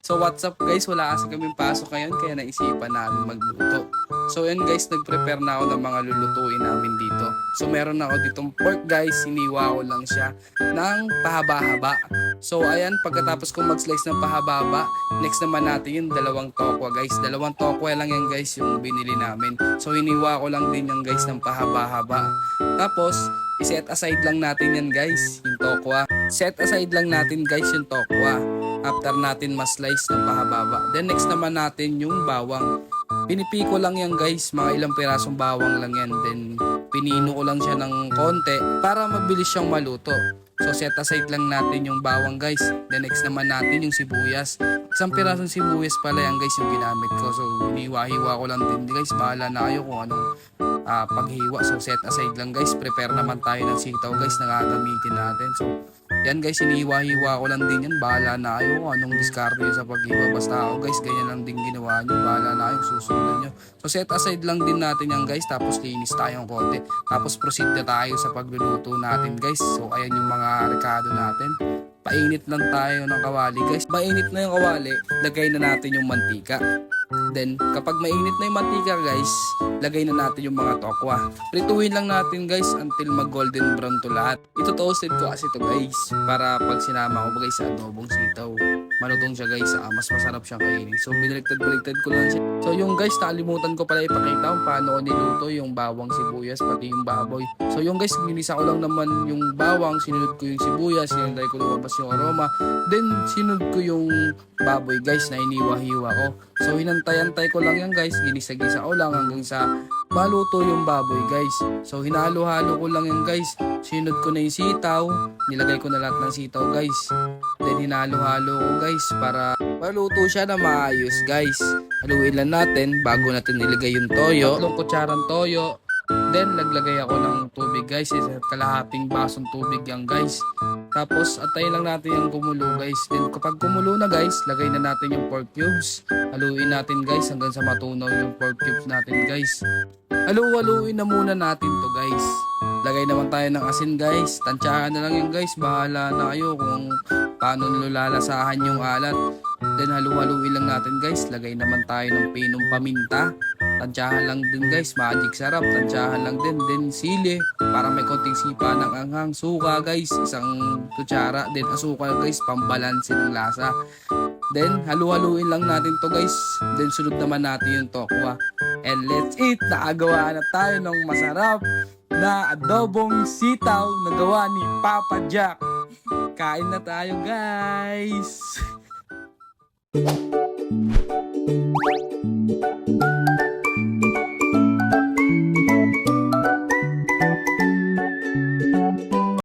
So what's up guys, wala kasi kaming pasok ngayon kaya naisipan namin magluto. So yun guys, nag-prepare na ako ng mga lulutuin namin dito. So meron ako ditong pork guys, hiniwa ko lang siya ng pahaba-haba. So ayan, pagkatapos kong mag-slice ng pahaba-haba, next naman natin yung dalawang tokwa guys. Dalawang tokwa lang yan guys yung binili namin. So hiniwa ko lang din yung guys ng pahaba-haba. Tapos, iset aside lang natin yan guys, yung tokwa. Set aside lang natin guys yung tokwa. After natin mas-slice ng pahaba-haba. Then next naman natin yung bawang. Pinipiko lang yan guys, mga ilang pirasong bawang lang yan. Then pinino ko lang siya ng konti para mabilis siyang maluto. So set aside lang natin yung bawang guys. Then next naman natin yung sibuyas. Isang pirasong sibuyas pala yan guys yung ginamit ko. So hiniwa-hiwa ko lang din guys. Bahala na kayo kung anong paghiwa. So set aside lang guys. Prepare naman tayo ng sitaw guys na gagamitin natin. So yan guys, hiniwa-hiwa ko lang din yan. Bahala na kayo kung anong diskarte nyo sa paghiwa. Basta ako guys, ganyan lang din ginawa nyo. Bahala na kayo, susunod nyo. So set aside lang din natin yan guys. Tapos linis tayong konti. Tapos proceed na tayo sa pagluluto natin guys. So ayan yung mga rekado natin. Painit lang tayo ng kawali guys. Mainit na yung kawali, lagay na natin yung mantika. Then kapag mainit na yung mantika guys, lagay na natin yung mga tokwa. Prituhin lang natin guys until mag golden brown to lahat. Ito toasted ko kasi to guys para pag sinama ko guys sa adobong sitaw, malutong siya guys, mas masarap siyang kainin. So binaliktad-baliktad ko lang siya. So yung guys, nakalimutan ko pala ipakita kung paano ko niluto yung bawang, sibuyas, pati yung baboy. So yung guys, ginisa ko lang naman yung bawang, sinunod ko yung sibuyas, sinunod ko lumabas yung aroma. Then sinunod ko yung baboy guys na iniwa-hiwa ko. So hinantay-antay ko lang yan guys, ginisa-gisa ko lang hanggang sa maluto yung baboy guys. So hinalo-halo ko lang yan guys. Sinunod ko na yung sitaw, nilagay ko na lahat ng sitaw guys. Then hinalo-halo ko guys para maluto siya na maayos guys. Haluin lang natin bago natin ilagay yung toyo. 3 kutsarang toyo. Then naglagay ako ng tubig guys, kalahating basong tubig yan guys. Tapos antayin lang natin yung kumulo guys. Then kapag kumulo na guys, lagay na natin yung pork cubes. Haluin natin guys hanggang sa matunaw yung pork cubes natin guys. Haluin na muna natin to guys. Lagay naman tayo ng asin guys. Tansyahan na lang yun guys. Bahala na kayo kung paano nilalasahan yung alat. Then haluin lang natin guys. Lagay naman tayo ng pinong paminta. Tansyahan lang din guys. Magic sarap. Tansyahan lang din. Then sili. Para may konting sipa ng anghang. Suka guys. Isang kutsara. Then asukal guys. Pambalansin ng lasa. Then haluin lang natin to guys. Then sunod naman natin yung tokwa. And let's eat. Nakagawa na tayo ng masarap na adobong sitaw na gawa ni Papa Jack. Kain na tayo guys.